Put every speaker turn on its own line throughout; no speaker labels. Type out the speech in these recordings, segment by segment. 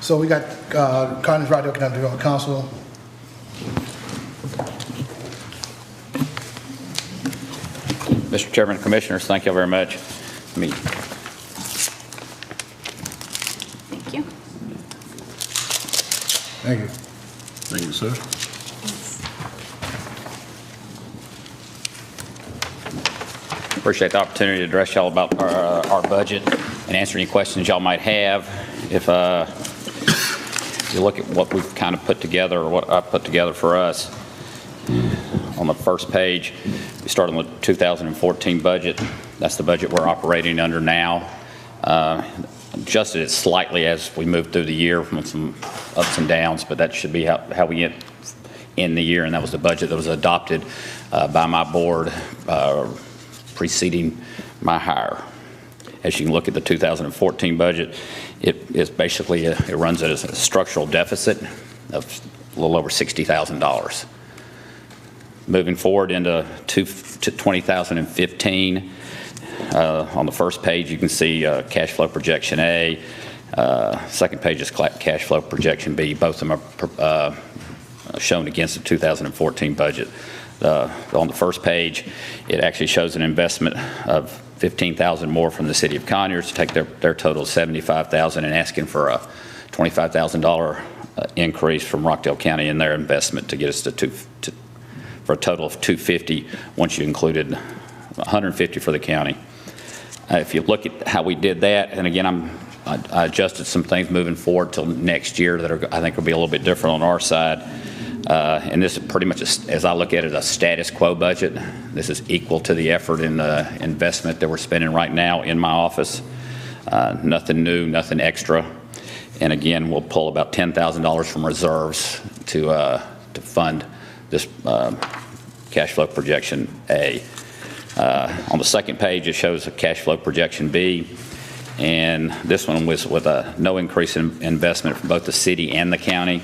So we got Conyers Rockdale Economic Development Council.
Mr. Chairman, Commissioners, thank you very much.
Thank you.
Thank you.
Thank you, sir.
Appreciate the opportunity to address y'all about our budget and answer any questions y'all might have. If you look at what we've kind of put together, or what I put together for us, on the first page, we start on the 2014 budget. That's the budget we're operating under now. Adjusted it slightly as we move through the year from some ups and downs, but that should be how we end the year, and that was the budget that was adopted by my board preceding my hire. As you can look at the 2014 budget, it is basically, it runs at a structural deficit of a little over $60,000. Moving forward into 2015, on the first page you can see cash flow projection A. Second page is cash flow projection B. Both of them are shown against the 2014 budget. On the first page, it actually shows an investment of $15,000 more from the city of Conyers to take their total of $75,000, and asking for a $25,000 increase from Rockdale County in their investment to get us for a total of $250 once you included $150 for the county. If you look at how we did that, and again, I adjusted some things moving forward till next year that I think will be a little bit different on our side. And this is pretty much, as I look at it, a status quo budget. This is equal to the effort and the investment that we're spending right now in my office. Nothing new, nothing extra. And again, we'll pull about $10,000 from reserves to fund this cash flow projection A. On the second page, it shows a cash flow projection B. And this one was with no increase in investment from both the city and the county.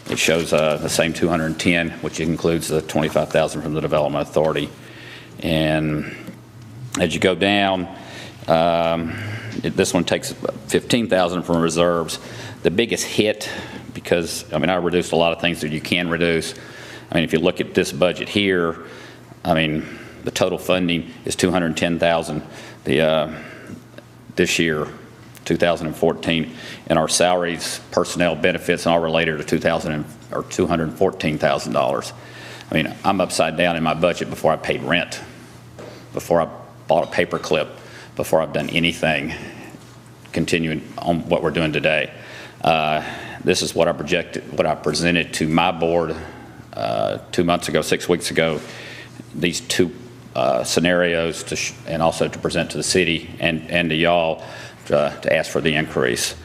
It shows the same 210, which includes the $25,000 from the Development Authority. And as you go down, this one takes $15,000 from reserves. The biggest hit, because I mean, I reduced a lot of things that you can reduce. I mean, if you look at this budget here, I mean, the total funding is $210,000 this year, 2014, and our salaries, personnel, benefits, and all related to $214,000. I mean, I'm upside down in my budget before I paid rent, before I bought a paper clip, before I've done anything, continuing on what we're doing today. This is what I projected, what I presented to my board 2 months ago, 6 weeks ago. These two scenarios and also to present to the city and to y'all to ask for the increase.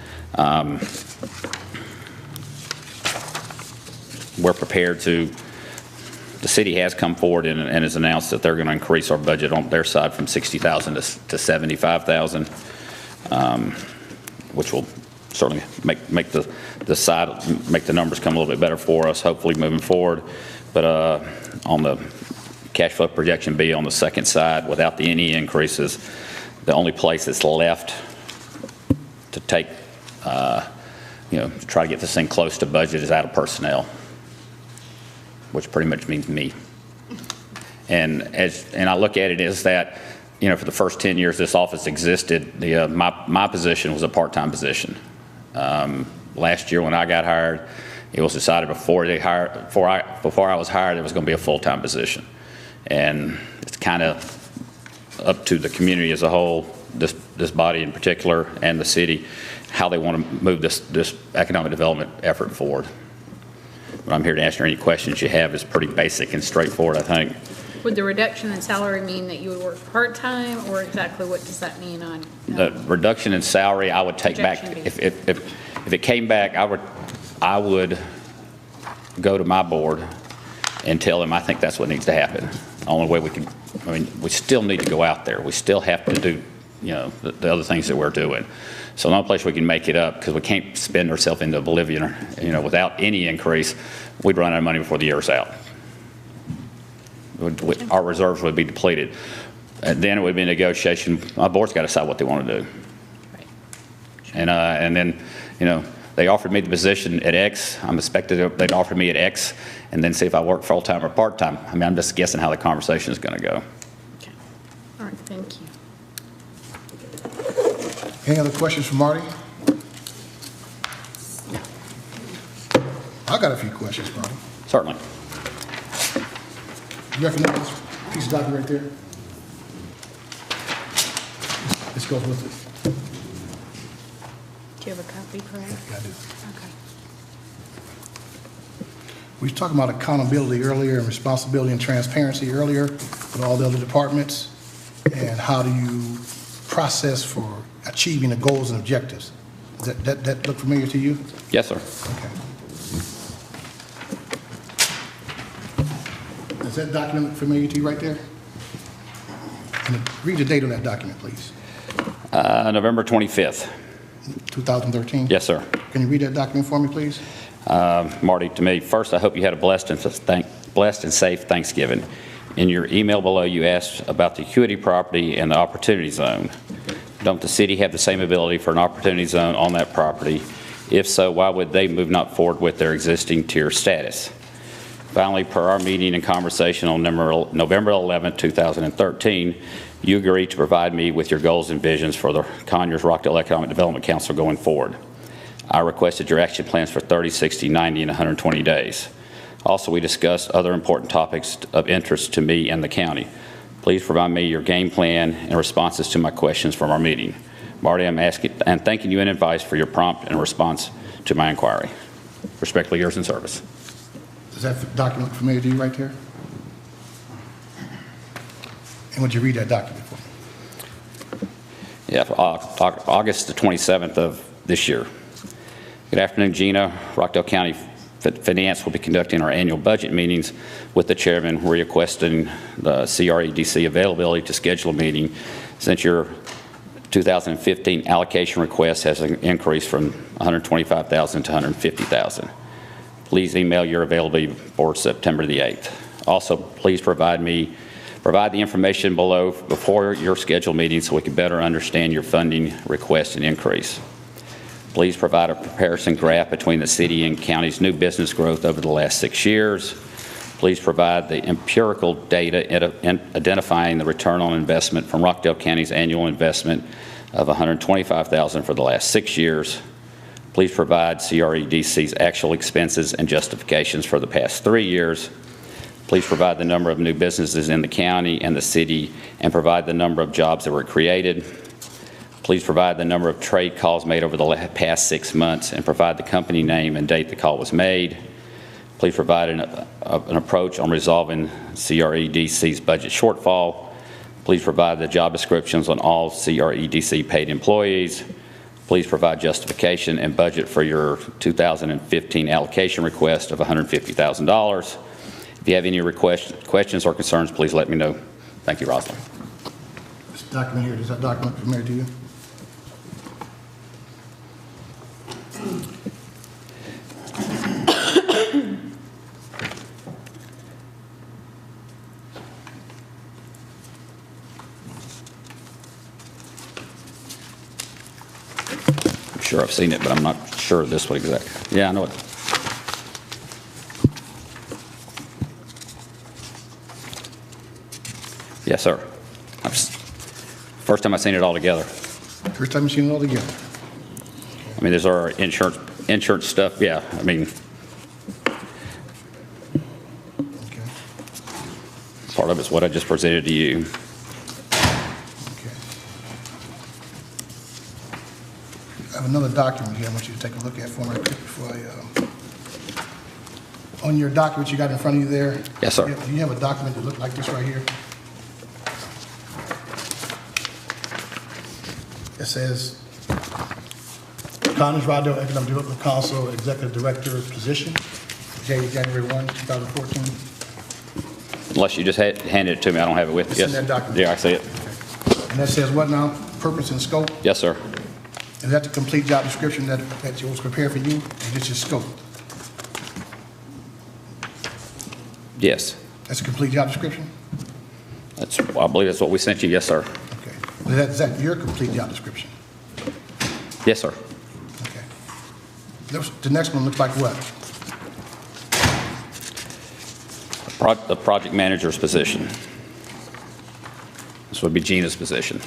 We're prepared to, the city has come forward and has announced that they're going to increase our budget on their side from $60,000 to $75,000, which will certainly make the numbers come a little bit better for us, hopefully moving forward. But on the cash flow projection B on the second side, without any increases, the only place that's left to take, to try to get this thing close to budget is out of personnel, which pretty much means me. And I look at it as that, for the first 10 years this office existed, my position was a part-time position. Last year when I got hired, it was decided before I was hired, it was going to be a full-time position. And it's kind of up to the community as a whole, this body in particular, and the city, how they want to move this economic development effort forward. But I'm here to answer any questions you have. It's pretty basic and straightforward, I think.
Would the reduction in salary mean that you would work part-time, or exactly what does that mean on?
The reduction in salary, I would take back, if it came back, I would go to my board and tell them I think that's what needs to happen. The only way we can, we still need to go out there. We still have to do, the other things that we're doing. So the only place we can make it up, because we can't spend ourselves into oblivion, without any increase, we'd run out of money before the year's out. Our reserves would be depleted. And then it would be a negotiation. My board's got to decide what they want to do.
Right.
And then, they offered me the position at X. I'm expected they'd offer me at X and then see if I work full-time or part-time. I mean, I'm just guessing how the conversation is going to go.
Okay. All right, thank you.
Any other questions for Marty? I got a few questions, Marty.
Certainly.
You recognize this piece of document right there? This goes with it.
Do you have a copy, Craig?
Yeah, I do.
Okay.
We was talking about accountability earlier and responsibility and transparency earlier with all the other departments. And how do you process for achieving the goals and objectives? That look familiar to you?
Yes, sir.
Okay. Does that document look familiar to you right there? And read the date on that document, please.
November 25th.
2013?
Yes, sir.
Can you read that document for me, please?
Marty, to me, first, I hope you had a blessed and safe Thanksgiving. In your email below, you asked about the Acuity property and the Opportunity Zone. Don't the city have the same ability for an Opportunity Zone on that property? If so, why would they move not forward with their existing tier status? Finally, per our meeting and conversation on November 11, 2013, you agreed to provide me with your goals and visions for the Conyers-Rockdale Economic Development Council going forward. I requested your action plans for 30, 60, 90, and 120 days. Also, we discussed other important topics of interest to me and the county. Please provide me your game plan and responses to my questions from our meeting. Marty, I'm asking and thanking you in advance for your prompt and response to my inquiry. Respectfully yours in service.
Does that document look familiar to you right there? And would you read that document for me?
Yeah, August the 27th of this year. Good afternoon, Gina. Rockdale County Finance will be conducting our annual budget meetings with the chairman, requesting the CREDC availability to schedule a meeting since your 2015 allocation request has increased from $125,000 to $150,000. Please email your availability for September the 8th. Also, please provide the information below before your scheduled meeting so we can better understand your funding request and increase. Please provide a comparison graph between the city and county's new business growth over the last 6 years. Please provide the empirical data identifying the return on investment from Rockdale County's annual investment of $125,000 for the last 6 years. Please provide CREDC's actual expenses and justifications for the past 3 years. Please provide the number of new businesses in the county and the city and provide the number of jobs that were created. Please provide the number of trade calls made over the past 6 months and provide the company name and date the call was made. Please provide an approach on resolving CREDC's budget shortfall. Please provide the job descriptions on all CREDC paid employees. Please provide justification and budget for your 2015 allocation request of $150,000. If you have any questions or concerns, please let me know. Thank you, Rosalind.
This document here, does that document familiar to you?
I'm sure I've seen it, but I'm not sure this one exactly. Yeah, I know it. Yes, sir. First time I've seen it all together.
First time you've seen it all together.
I mean, there's our insurance stuff. Yeah, I mean,
Okay.
part of it's what I just presented to you.
Okay. I have another document here I want you to take a look at for me right quick before on your document you got in front of you there.
Yes, sir.
Do you have a document that looks like this right here? It says Conyers-Rockdale Economic Development Council Executive Director position, January 1, 2014.
Unless you just handed it to me, I don't have it with me.
It's in that document.
Yeah, I see it.
And that says what now? Purpose and scope?
Yes, sir.
Is that the complete job description that was prepared for you? Or just your scope?
Yes.
That's a complete job description?
I believe that's what we sent you. Yes, sir.
Okay. Is that your complete job description?
Yes, sir.
Okay. The next one looks like what?
The project manager's position. This would be Gina's position.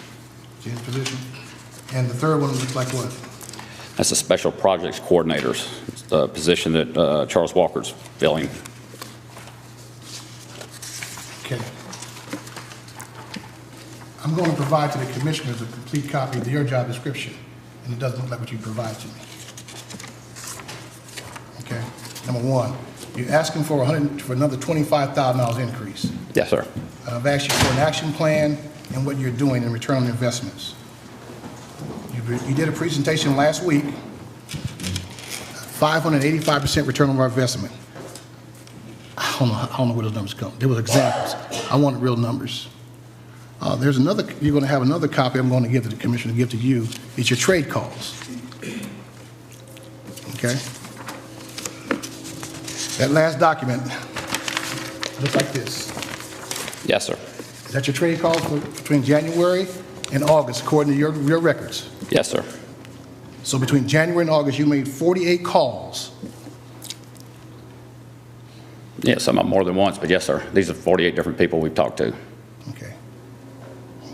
Gina's position. And the third one looks like what?
That's the special projects coordinators, it's the position that Charles Walker's filling.
Okay. I'm going to provide to the commissioners a complete copy of your job description, and it doesn't look like what you provide to me. Okay. Number one, you're asking for another $25,000 increase.
Yes, sir.
I've asked you for an action plan and what you're doing in return on investments. You did a presentation last week, 585% return on our investment. I don't know where those numbers come. There was examples. I wanted real numbers. There's another, you're going to have another copy I'm going to give to the commissioner, give to you. It's your trade calls. Okay? That last document looks like this.
Yes, sir.
Is that your trade calls between January and August, according to your records?
Yes, sir.
So between January and August, you made 48 calls.
Yeah, some of them more than once, but yes, sir. These are 48 different people we've talked to.
Okay.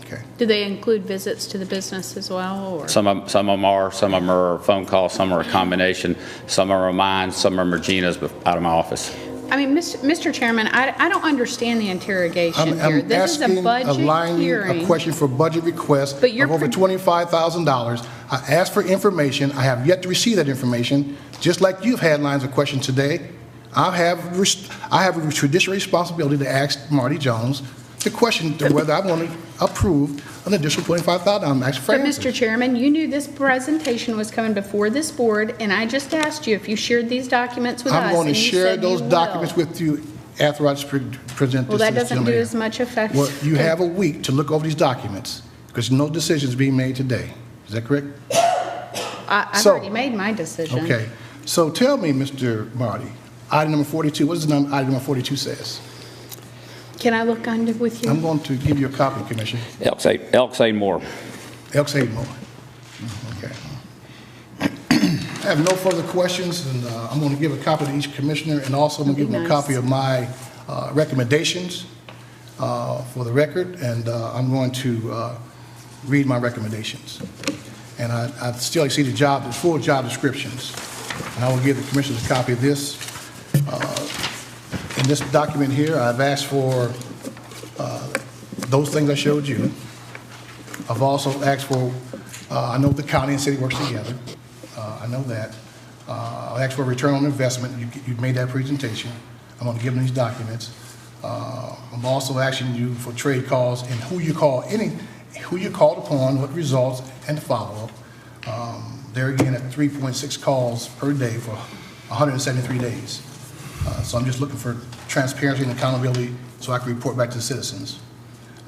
Okay.
Do they include visits to the business as well, or?
Some of them are phone calls, some are a combination, some are mine, some are Gina's out of my office.
I mean, Mr. Chairman, I don't understand the interrogation here.
I'm
This is a
asking,
budget
aligning
hearing.
a question for budget request
But you're
of over $25,000. I asked for information. I have yet to receive that information, just like you've had lines of questions today. I have a traditional responsibility to ask Marty Jones the question whether I want to approve an additional $25,000. I'm asking for
But
answers.
Mr. Chairman, you knew this presentation was coming before this board, and I just asked you if you shared these documents with us,
I'm going to
and you
share
said you
those
will.
documents with you after I present
Well,
this
that
to the
doesn't do
mayor.
as much effect.
Well, you have a week to look over these documents because no decisions being made today. Is that correct?
I've
So-
already made my decision.
Okay. So tell me, Mr. Marty, item number 42, what does item number 42 says?
Can I look under with you?
I'm going to give you a copy, Commissioner.
Elk Moore.
Elk Moore. Okay. I have no further questions, and I'm going to give a copy to each commissioner, and also I'm going to give them a
That'd be
copy of my recommendations for the record, and I'm going to read my recommendations. And I still see the full job descriptions, and I will give the commissioners a copy of this. In this document here, I've asked for those things I showed you. I've also asked for, I know the county and city works together. I know that. I asked for a return on investment. You made that presentation. I'm going to give them these documents. I'm also asking you for trade calls and who you called upon, what results, and the follow-up. There again at 3.6 calls per day for 173 days. So I'm just looking for transparency and accountability so I can report back to the citizens.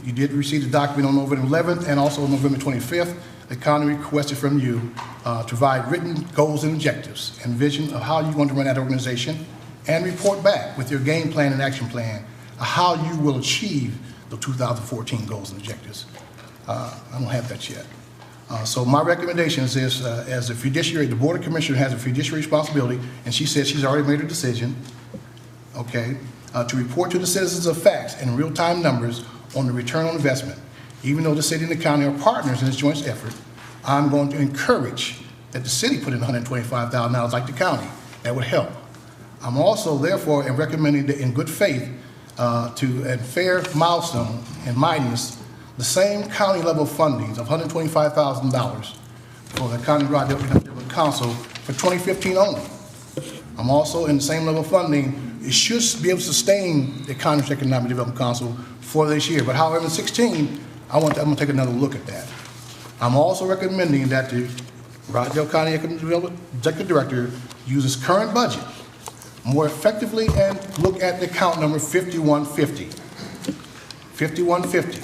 You did receive the document on November 11th and also on November 25th. The county requested from you to provide written goals and objectives and vision of how you want to run that organization and report back with your game plan and action plan how you will achieve the 2014 goals and objectives. I don't have that yet. So my recommendation is this, as a fiduciary, the Board of Commissioners has a fiduciary responsibility, and she says she's already made her decision, okay, to report to the citizens of facts and real-time numbers on the return on investment. Even though the city and the county are partners in this joint effort, I'm going to encourage that the city put in $125,000 like the county. That would help. I'm also, therefore, recommending that in good faith to fair milestone and mightiness, the same county level fundings of $125,000 for the County Rockdale Economic Council for 2015 only. I'm also in the same level of funding. It should be able to sustain the County Economic Development Council for this year. But however, in 16, I'm going to take another look at that. I'm also recommending that the Rockdale County Economic Development Executive Director uses current budget more effectively and look at the account number 5150. 5150.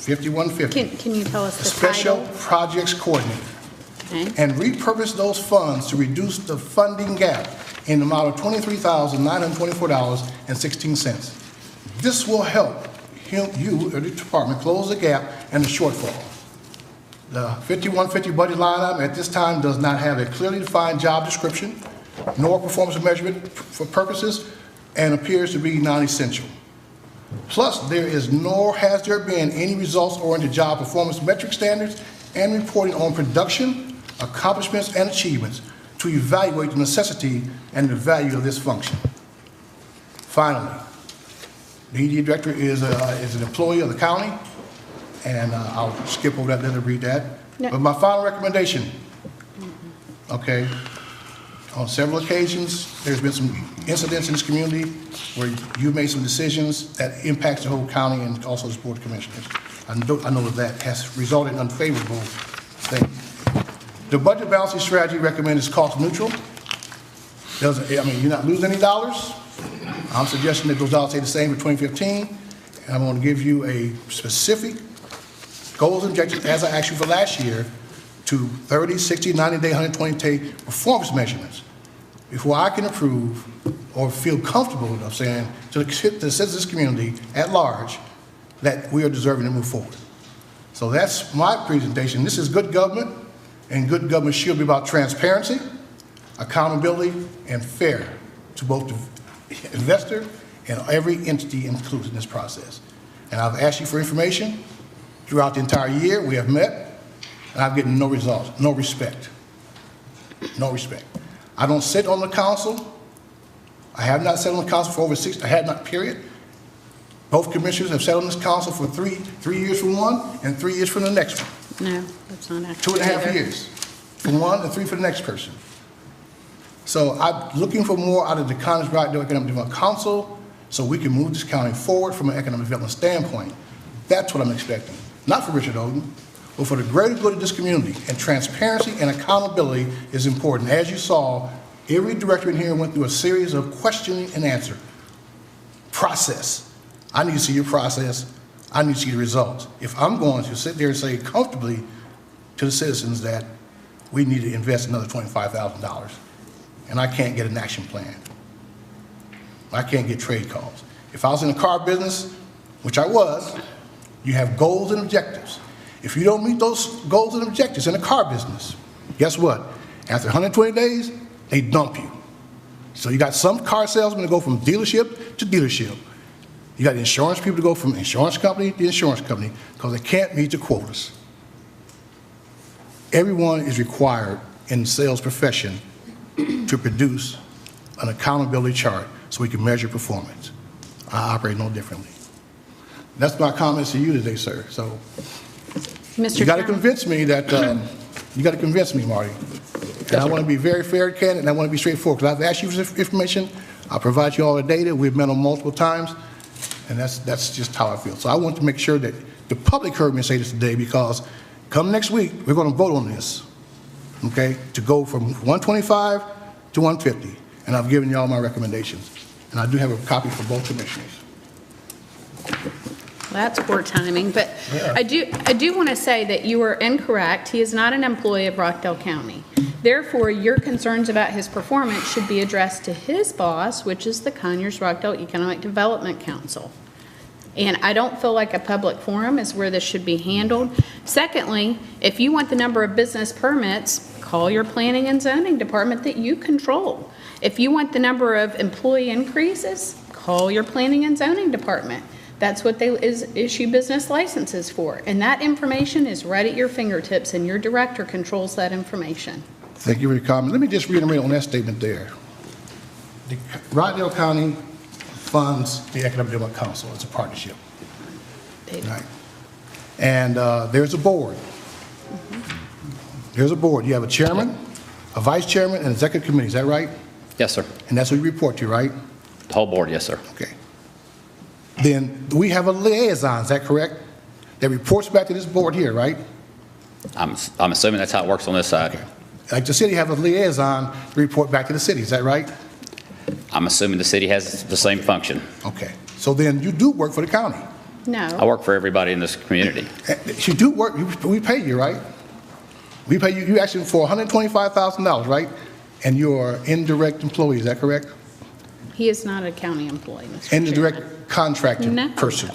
5150.
Can you tell us the
Special
title?
Projects Coordinator.
Okay.
And repurpose those funds to reduce the funding gap in the amount of $23,924.16. This will help you or the department close the gap and the shortfall. The 5150 budget line item at this time does not have a clearly defined job description, nor performance measurement for purposes, and appears to be non-essential. Plus, there is nor has there been any results-oriented job performance metric standards and reporting on production, accomplishments, and achievements to evaluate the necessity and the value of this function. Finally, the ED director is an employee of the county, and I'll skip over that, let her read that.
No.
But my final recommendation, okay, on several occasions, there's been some incidents in this community where you made some decisions that impacts the whole county and also the board of commissioners. I know that has resulted in unfavorable things. The budget balancing strategy recommended is cost neutral. You're not losing any dollars. I'm suggesting that those dollars stay the same for 2015. And I'm going to give you a specific goals and objectives as I asked you for last year to 30, 60, 90-day, 120-day performance measurements before I can approve or feel comfortable enough saying to the citizens community at large that we are deserving to move forward. So that's my presentation. This is good government, and good government should be about transparency, accountability, and fair to both the investor and every entity included in this process. And I've asked you for information throughout the entire year. We have met, and I've gotten no results, no respect. No respect. I don't sit on the council. I have not sat on the council for over 6, I have not, period. Both commissioners have sat on this council for three years from one and 3 years from the next one.
No, that's not accurate.
2.5 years from one and 3 for the next person. So I'm looking for more out of the Rockdale Economic Development Council so we can move this county forward from an economic development standpoint. That's what I'm expecting. Not for Richard Odom, but for the greater good of this community. And transparency and accountability is important. As you saw, every director in here went through a series of questioning and answer. Process. I need to see your process. I need to see the results. If I'm going to sit there and say comfortably to the citizens that we need to invest another $25,000, and I can't get an action plan, I can't get trade calls. If I was in the car business, which I was, you have goals and objectives. If you don't meet those goals and objectives in the car business, guess what? After 120 days, they dump you. So you got some car salesmen that go from dealership to dealership. You got insurance people to go from insurance company to insurance company because they can't meet the quotas. Everyone is required in the sales profession to produce an accountability chart so we can measure performance. I operate no differently. That's my comments to you today, sir. So
Mr.
you got to
Chairman.
convince me that, you got to convince me, Marty. And I want to be very fair and candid, and I want to be straightforward. Because I've asked you for this information. I'll provide you all the data. We've met on multiple times. And that's just how I feel. So I want to make sure that the public heard me say this today, because come next week, we're going to vote on this, okay, to go from 125 to 150. And I've given you all my recommendations. And I do have a copy for both commissioners.
That's poor timing, but
Yeah.
I do want to say that you are incorrect. He is not an employee of Rockdale County. Therefore, your concerns about his performance should be addressed to his boss, which is the Conyers-Rockdale Economic Development Council. And I don't feel like a public forum is where this should be handled. Secondly, if you want the number of business permits, call your planning and zoning department that you control. If you want the number of employee increases, call your planning and zoning department. That's what they issue business licenses for. And that information is right at your fingertips, and your director controls that information.
Thank you for your comment. Let me just reiterate on that statement there. The Rockdale County funds the Economic Development Council. It's a partnership. Right. And there's a board. There's a board. You have a chairman, a vice chairman, and an executive committee. Is that right?
Yes, sir.
And that's what you report to, right?
The whole board, yes, sir.
Okay. Then we have a liaison, is that correct? That reports back to this board here, right?
I'm assuming that's how it works on this side.
Like the city have a liaison to report back to the city, is that right?
I'm assuming the city has the same function.
Okay. So then you do work for the county.
I
No,
work for everybody in this community.
You do work, we pay you, right? We pay you, you actually for $125,000, right? And you're an indirect employee, is that correct?
he is not a county employee, Mr. Chairman.
Indirect contracted
No.
person.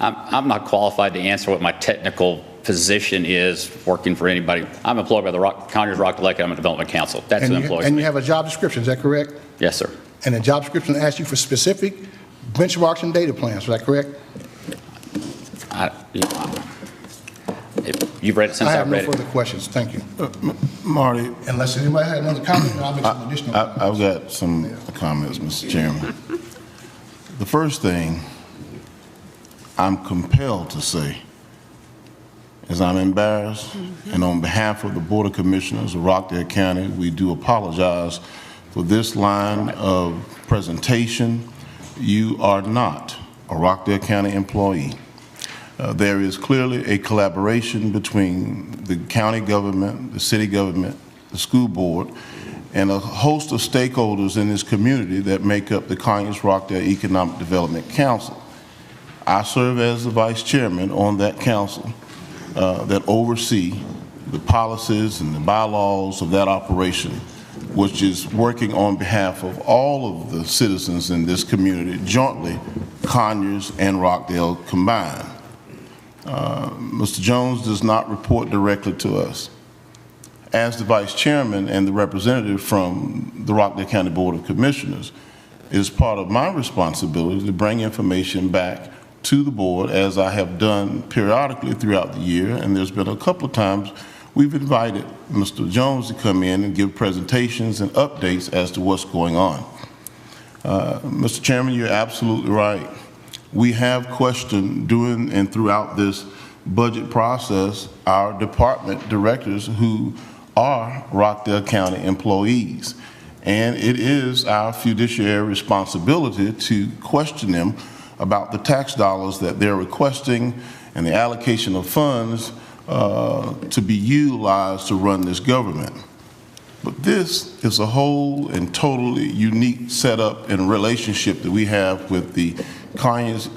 I'm not qualified to answer what my technical position is working for anybody. I'm employed by the Conyers Rockdale Economic Development Council. That's who employs
And
me.
you have a job description, is that correct?
Yes, sir.
And the job description asks you for specific benchmarks and data plans, is that correct?
You've read it since
I
I've
have
read
no
it.
further questions, thank you.
Marty,
Unless anybody had another comment, I'll make some additional.
I've got some comments, Mr. Chairman. The first thing I'm compelled to say is I'm embarrassed, and on behalf of the Board of Commissioners of Rockdale County, we do apologize for this line of presentation. You are not a Rockdale County employee. There is clearly a collaboration between the county government, the city government, the school board, and a host of stakeholders in this community that make up the Conyers Rockdale Economic Development Council. I serve as the vice chairman on that council that oversee the policies and the bylaws of that operation, which is working on behalf of all of the citizens in this community, jointly, Conyers and Rockdale combined. Mr. Jones does not report directly to us. As the vice chairman and the representative from the Rockdale County Board of Commissioners, it is part of my responsibility to bring information back to the board, as I have done periodically throughout the year, and there's been a couple of times we've invited Mr. Jones to come in and give presentations and updates as to what's going on. Mr. Chairman, you're absolutely right. We have questioned during and throughout this budget process our department directors who are Rockdale County employees. And it is our fiduciary responsibility to question them about the tax dollars that they're requesting and the allocation of funds to be utilized to run this government. But this is a whole and totally unique setup and relationship that we have with the Conyers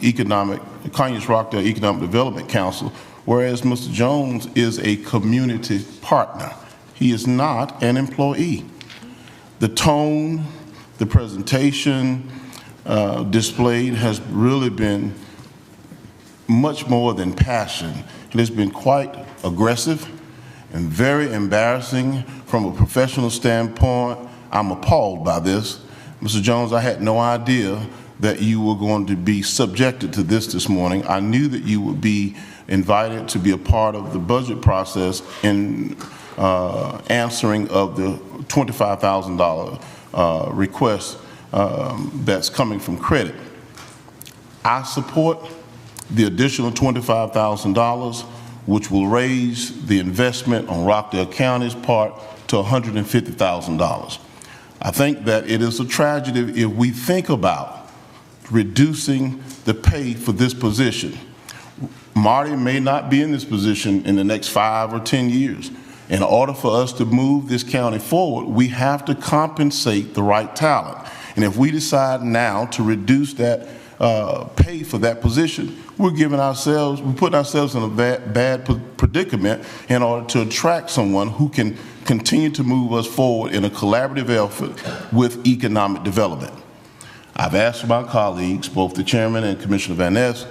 Rockdale Economic Development Council, whereas Mr. Jones is a community partner. He is not an employee. The tone, the presentation displayed has really been much more than passion. It has been quite aggressive and very embarrassing from a professional standpoint. I'm appalled by this. Mr. Jones, I had no idea that you were going to be subjected to this morning. I knew that you would be invited to be a part of the budget process in answering of the $25,000 request that's coming from credit. I support the additional $25,000, which will raise the investment on Rockdale County's part to $150,000. I think that it is a tragedy if we think about reducing the pay for this position. Marty may not be in this position in the next 5 or 10 years. In order for us to move this county forward, we have to compensate the right talent. And if we decide now to reduce that pay for that position, we're putting ourselves in a bad predicament in order to attract someone who can continue to move us forward in a collaborative effort with economic development. I've asked my colleagues, both the chairman and Commissioner Van Ness,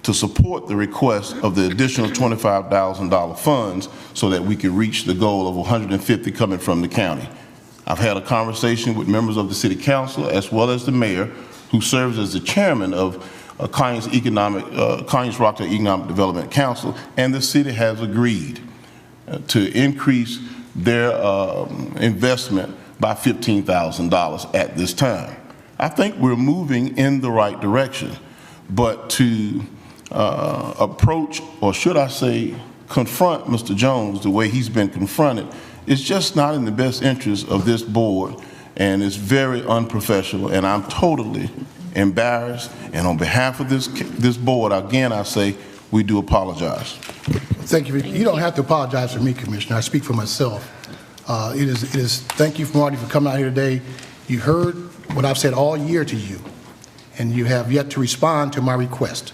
to support the request of the additional $25,000 funds so that we can reach the goal of $150,000 coming from the county. I've had a conversation with members of the City Council as well as the mayor, who serves as the chairman of Conyers Rockdale Economic Development Council, and the city has agreed to increase their investment by $15,000 at this time. I think we're moving in the right direction, but to approach, or should I say, confront Mr. Jones the way he's been confronted is just not in the best interest of this board, and it's very unprofessional, and I'm totally embarrassed. And on behalf of this board, again, I say we do apologize.
Thank you. You don't have to apologize for me, Commissioner. I speak for myself. Thank you, Marty, for coming out here today. You heard what I've said all year to you, and you have yet to respond to my request.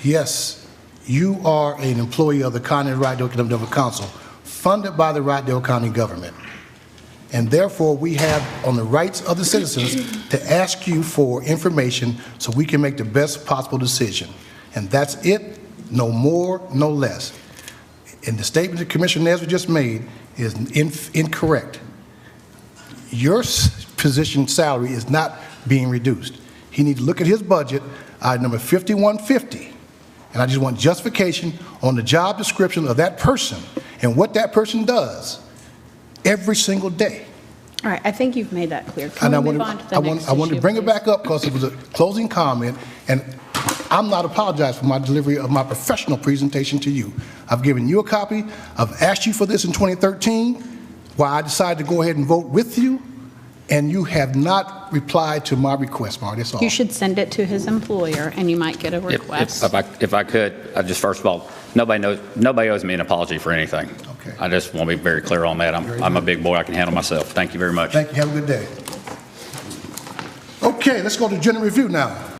Yes, you are an employee of the Conyers Rockdale Economic Development Council, funded by the Rockdale County government. And therefore, we have on the rights of the citizens to ask you for information so we can make the best possible decision. And that's it, no more, no less. And the statement that Commissioner Nesbitt just made is incorrect. Your position salary is not being reduced. He needs to look at his budget, item number 5150, and I just want justification on the job description of that person and what that person does every single day.
All right, I think you've made that clear.
And
Can we move on to the next issue,
I wanted to bring it
please?
back up because it was a closing comment, and I'm not apologizing for my delivery of my professional presentation to you. I've given you a copy. I've asked you for this in 2013, why I decided to go ahead and vote with you, and you have not replied to my request, Marty. That's all.
You should send it to his employer, and you might get a request.
If I could, I just, first of all, nobody owes me an apology for anything.
Okay.
I just want to be very clear on that. I'm a big boy. I can handle myself. Thank you very much.
Thank you. Have a good day. Okay, let's go to general review now.